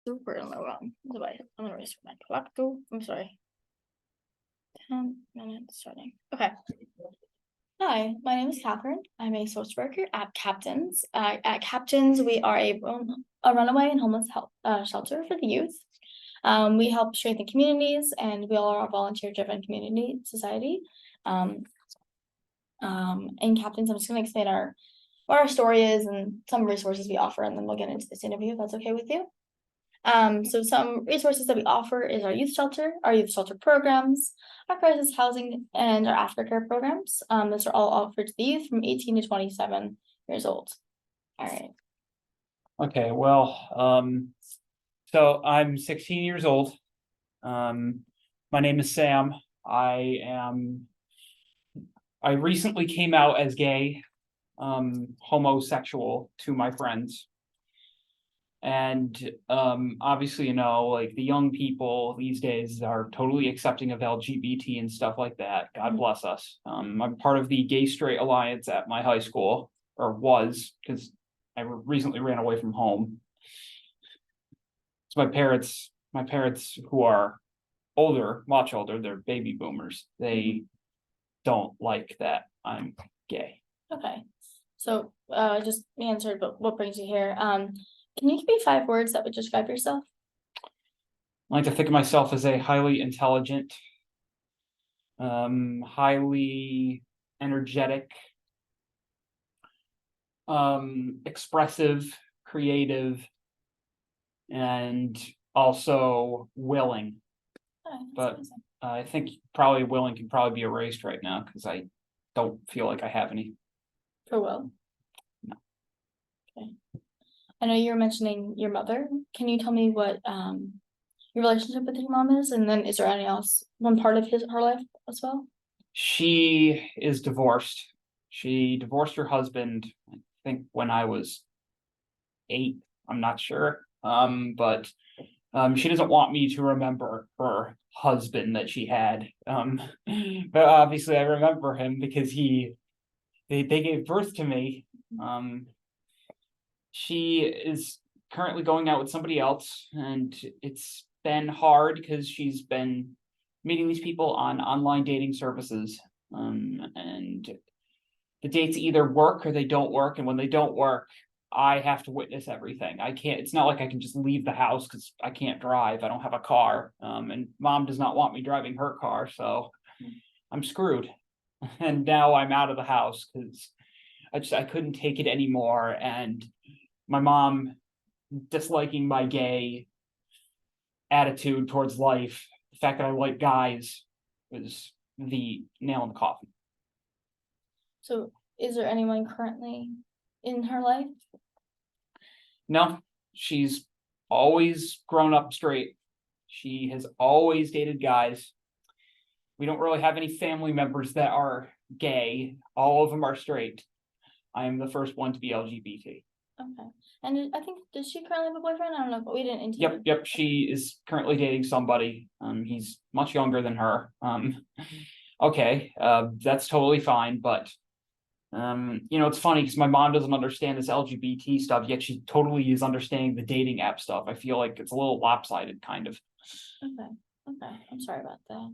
super low on device. I'm gonna restart my clock too. I'm sorry. 10 minutes starting. Okay. Hi, my name is Catherine. I'm a social worker at Captains. At Captains, we are a runaway and homeless help shelter for the youth. We help strengthen communities, and we are a volunteer-driven community society. In Captains, I'm just going to explain what our story is and some resources we offer, and then we'll get into this interview if that's okay with you. So some resources that we offer is our youth shelter programs, our crisis housing, and our aftercare programs. Those are all offered to the youth from 18 to 27 years old. All right. Okay, well, so I'm 16 years old. My name is Sam. I recently came out as gay, homosexual to my friends. And obviously, like the young people these days are totally accepting of LGBT and stuff like that. God bless us. I'm part of the Gay Straight Alliance at my high school, or was, because I recently ran away from home. So my parents who are older, much older, they're baby boomers. They don't like that I'm gay. Okay. So just answered, but what brings you here? Can you give me 5 words that would describe yourself? I like to think of myself as a highly intelligent, highly energetic, expressive, creative, and also willing. But Amazing. I think probably willing can probably be erased right now because I don't feel like I have any. For Will? No. Okay. I know you were mentioning your mother. Can you tell me what your relationship with your mom is? And then is there any else, one part of her life as well? She is divorced. She divorced her husband, I think when I was 8. I'm not sure. But she doesn't want me to remember her husband that she had. But obviously I remember him because they gave birth to me. She is currently going out with somebody else, and it's been hard because she's been meeting these people on online dating services. And the dates either work or they don't work, and when they don't work, I have to witness everything. I can't, it's not like I can just leave the house because I can't drive. I don't have a car. And mom does not want me driving her car, so I'm screwed. And now I'm out of the house because I couldn't take it anymore. And my mom disliking my gay attitude towards life, the fact that I like guys, was the nail in the coffin. So is there anyone currently in her life? No, she's always grown up straight. She has always dated guys. We don't really have any family members that are gay. All of them are straight. I am the first one to be LGBT. Okay. And I think, does she currently have a boyfriend? I don't know, but we didn't intend. Yep. She is currently dating somebody. He's much younger than her. Okay, that's totally fine, but it's funny because my mom doesn't understand this LGBT stuff, yet she totally is understanding the dating app stuff. I feel like it's a little lopsided, kind of. Okay. I'm sorry about that.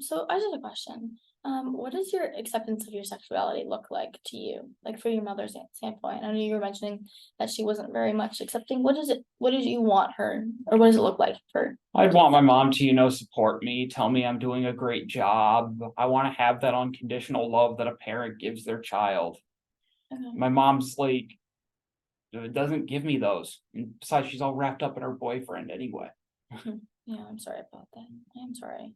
So I just have a question. What does your acceptance of your sexuality look like to you? Like for your mother's standpoint? I know you were mentioning that she wasn't very much accepting. What did you want her, or what does it look like for? I'd want my mom to, support me, tell me I'm doing a great job. I want to have that unconditional love that a parent gives their child. Okay. My mom's like, doesn't give me those. And besides, she's all wrapped up in her boyfriend anyway. Yeah, I'm sorry about that. I'm sorry.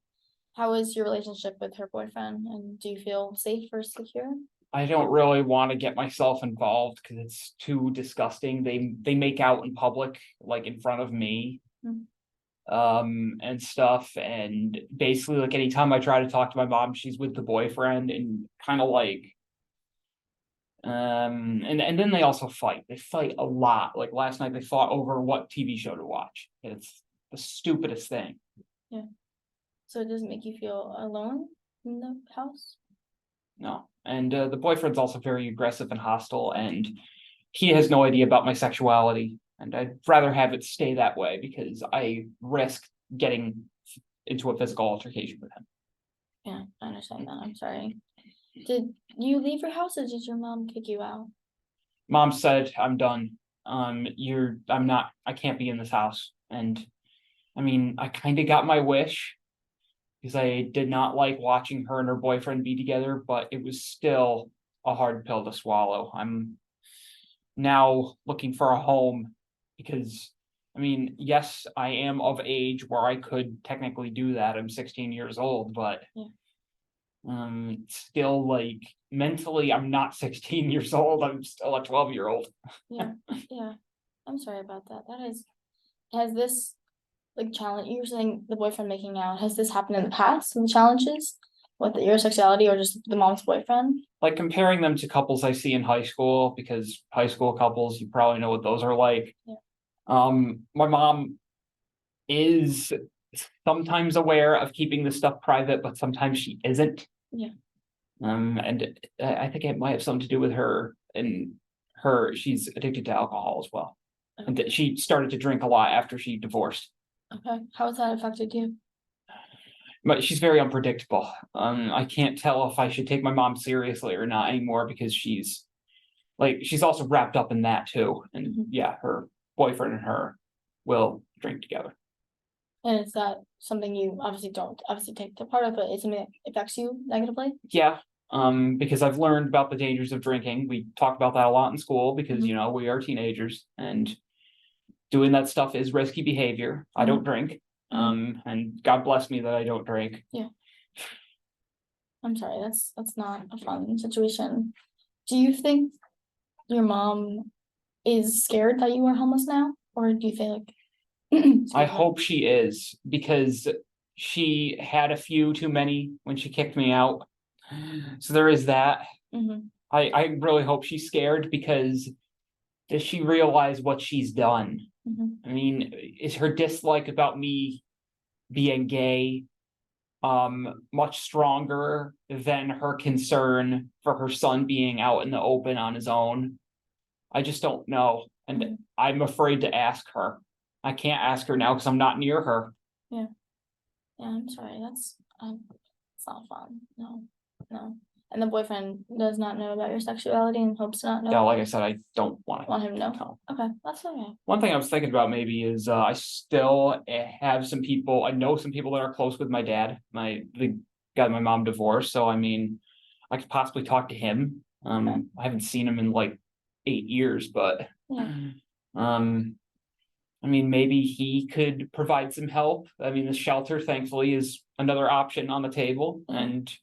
How is your relationship with her boyfriend, and do you feel safe or secure? I don't really want to get myself involved because it's too disgusting. They make out in public, like in front of me. And stuff, and basically like anytime I try to talk to my mom, she's with the boyfriend, and kind of like and then they also fight. They fight a lot. Like last night they fought over what TV show to watch. It's the stupidest thing. Yeah. So it doesn't make you feel alone in the house? No. And the boyfriend's also very aggressive and hostile, and he has no idea about my sexuality. And I'd rather have it stay that way because I risk getting into a physical altercation with him. Yeah, I understand that. I'm sorry. Did you leave your house or did your mom kick you out? Mom said, I'm done. I can't be in this house. And I mean, I kind of got my wish because I did not like watching her and her boyfriend be together, but it was still a hard pill to swallow. I'm now looking for a home because, I mean, yes, I am of age where I could technically do that. I'm 16 years old, but Yeah. still like mentally, I'm not 16 years old. I'm still a 12-year-old. Yeah, yeah. I'm sorry about that. Has this like challenge, you were saying the boyfriend making out, has this happened in the past, the challenges with your sexuality or just the mom's boyfriend? Like comparing them to couples I see in high school, because high school couples, you probably know what those are like. Yeah. My mom is sometimes aware of keeping this stuff private, but sometimes she isn't. Yeah. And I think it might have something to do with her and she's addicted to alcohol as well. And that she started to drink a lot after she divorced. Okay, how has that affected you? But she's very unpredictable. I can't tell if I should take my mom seriously or not anymore because she's also wrapped up in that too. And Mhm. yeah, her boyfriend and her will drink together. And is that something you don't take the part of, but it's something that affects you negatively? Yeah, because I've learned about the dangers of drinking. We talk about that a lot in school because, Mhm. we are teenagers and doing that stuff is risky behavior. I don't drink. And God bless me that I don't drink. I'm sorry, that's not a fun situation. Do you think your mom is scared that you are homeless now? Or do you think I excuse me. hope she is because she had a few too many when she kicked me out. So there is that. Mhm. I really hope she's scared because does she realize what she's done? Mhm. I mean, is her dislike about me being gay much stronger than her concern for her son being out in the open on his own? I just don't know. And Mhm. I'm afraid to ask her. I can't ask her now because I'm not near her. Yeah, I'm sorry, it's not fun, no, no. And the boyfriend does not know about your sexuality and hopes to not Yeah, know, like I said, I don't want want him to know? to. Okay, that's okay. One thing I was thinking about maybe is I still have some people, I know some people that are close with my dad, the guy my mom divorced. So I mean, I could possibly talk to him. Okay. I haven't seen him in like 8 years, but Yeah. I mean, maybe he could provide some help. I mean, the shelter thankfully is another option on the table, Mhm. and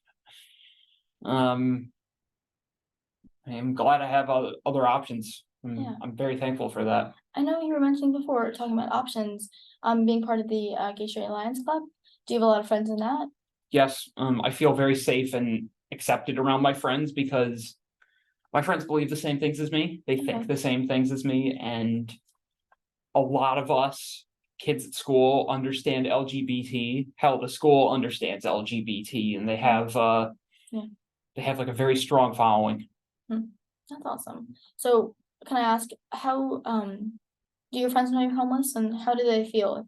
I'm glad I have other options. Yeah. I'm very thankful for that. I know you were mentioning before, talking about options, being part of the Gay Straight Alliance Club. Do you have a lot of friends in that? Yes, I feel very safe and accepted around my friends because my friends believe the same things as me. They think Okay. the same things as me, and a lot of us kids at school understand LGBT. Hell, the school understands LGBT, and they have Yeah. they have like a very strong following. That's awesome. So can I ask how do your friends know you're homeless and how do they feel?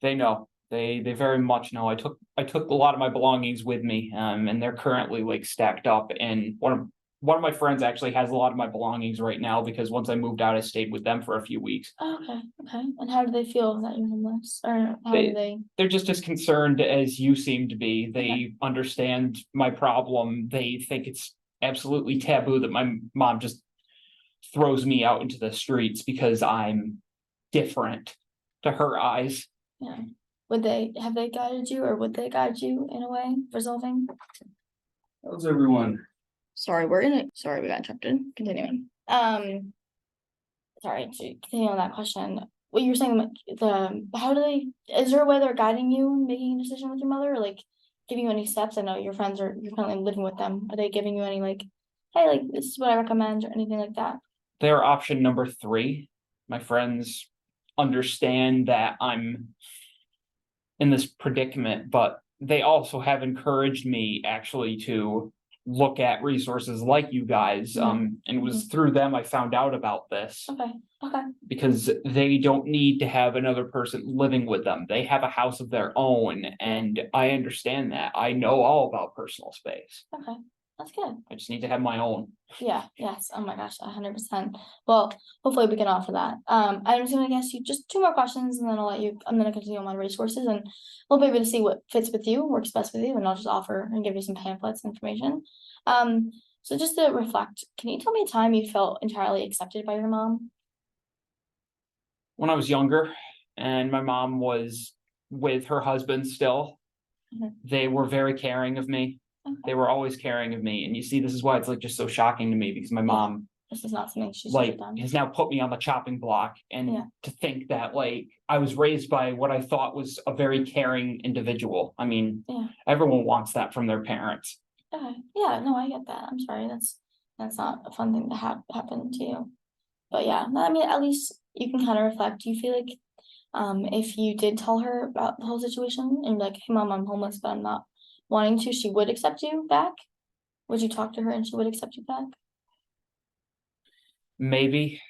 They know. They very much know. I took a lot of my belongings with me, and they're currently like stacked up. And one of my friends actually has a lot of my belongings right now because once I moved out, I stayed with them for a few weeks. Oh, okay. And how do they feel that you're homeless? Or how do they? They're just as concerned as you seem to be. They Okay. understand my problem. They think it's absolutely taboo that my mom just throws me out into the streets because I'm different to her eyes. Yeah. Have they guided you or would they guide you in a way resolving? How's everyone? Sorry, we got interrupted. Continuing. Sorry, to continue on that question. What you were saying, how do they, is there a way they're guiding you in making a decision with your mother, or like giving you any steps? I know you're currently living with them. Are they giving you any like, hey, like this is what I recommend or anything like that? They're option number 3. My friends understand that I'm in this predicament, but they also have encouraged me actually to look at resources like you guys, and it was through them I found out about this. Okay, okay, Because they don't need to have another person living with them. They have a house of their own, and I understand that. I know all about personal space. okay, that's good. I just need to have my own. Yeah, yes, oh my gosh, 100%. Well, hopefully we can offer that. I'm just gonna ask you just two more questions and then I'm gonna continue on my resources and we'll be able to see what fits with you, works best with you, and I'll just offer and give you some pamphlets and information. So just to reflect, can you tell me a time you felt entirely accepted by your mom? When I was younger and my mom was with her husband still, Mhm. they were very caring of me. Okay, They were always caring of me. And you see, this is why it's like just so shocking to me because my mom this is not something she should like have done. has now put me on the chopping block. Yeah. And to think that like I was raised by what I thought was a very caring individual. I mean, Yeah. everyone wants that from their parents. Okay, yeah, no, I get that. I'm sorry, that's not a fun thing to have happen to you. But yeah, no, I mean, at least you can kind of reflect. Do you feel like, if you did tell her about the whole situation and you're like, hey, mom, I'm homeless, but I'm not wanting to, she would accept you back? Would you talk to her and she would accept you back? Maybe,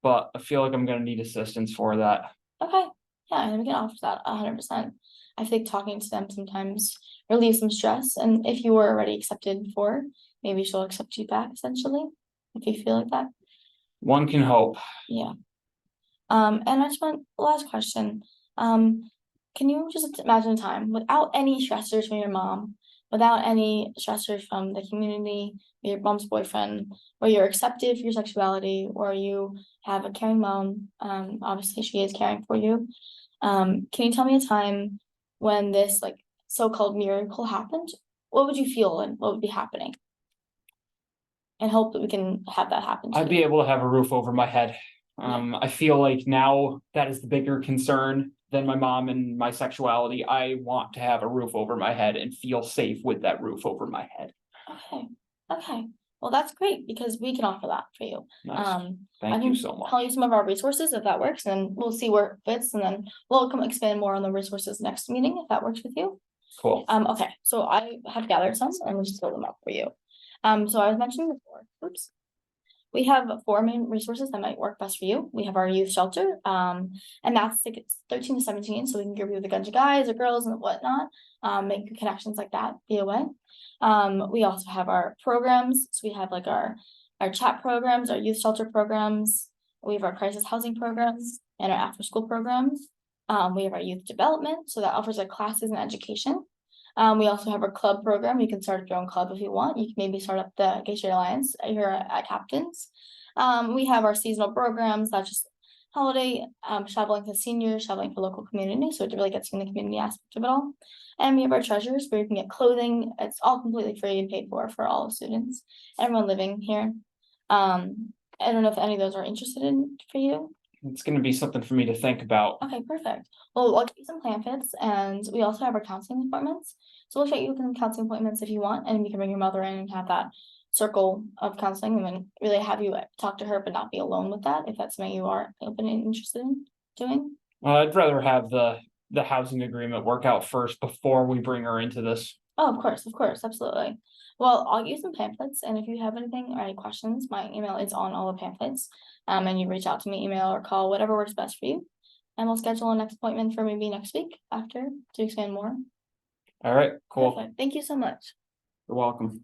but I feel like I'm gonna need assistance for that. Okay, yeah, and we can offer that 100%. I think talking to them sometimes relieves some stress, and if you were already accepted before, maybe she'll accept you back essentially, if you feel like that. One can hope. Yeah. And I just want last question. Can you just imagine a time without any stressors from your mom, without any stressors from the community, your mom's boyfriend, where you're accepted for your sexuality, or you have a caring mom, obviously she is caring for you. Can you tell me a time when this like so-called miracle happened? What would you feel and what would be happening? And hope that we can have that happen to I'd you. be able to have a roof over my head. I feel like now that is the bigger concern than my mom and my sexuality. I want to have a roof over my head and feel safe with that roof over my head. Okay, okay. Well, that's great because we can offer that for you. Nice. I Thank you can so tell much. you some of our resources if that works, and we'll see where it fits, and then we'll come expand more on the resources next meeting if that works with you. Cool. Okay, so I have gathered some and we'll just fill them up for you. So I was mentioning before, oops. We have four main resources that might work best for you. We have our youth shelter, and that's like it's 13 to 17, so we can give you with a bunch of guys or girls and whatnot, make connections like that via way. We also have our programs, so we have like our chat programs, our youth shelter programs, we have our crisis housing programs and our after school programs. We have our youth development, so that offers our classes and education. We also have our club program. You can start your own club if you want. You can maybe start up the Gay Straight Alliance here at Captain's. We have our seasonal programs that's just holiday shoveling for seniors, shoveling for local community. So it really gets in the community aspect of it all. And we have our treasures where you can get clothing. It's all completely free and paid for all students, everyone living here. I don't know if any of those are interested in for you. It's gonna be something for me to think about. Okay, perfect. Well, I'll give you some pamphlets and we also have our counseling appointments. So we'll show you some counseling appointments if you want, and you can bring your mother in and have that circle of counseling and then really have you talk to her, but not be alone with that, if that's something you are open and interested in doing. I'd rather have the housing agreement work out first before we bring her into this. Oh, of course, absolutely. Well, I'll use some pamphlets, and if you have anything or any questions, my email is on all the pamphlets. And you reach out to me, email or call, whatever works best for you. And we'll schedule a next appointment for maybe next week after to expand more. All right, cool. Perfect. Thank you so much. You're welcome.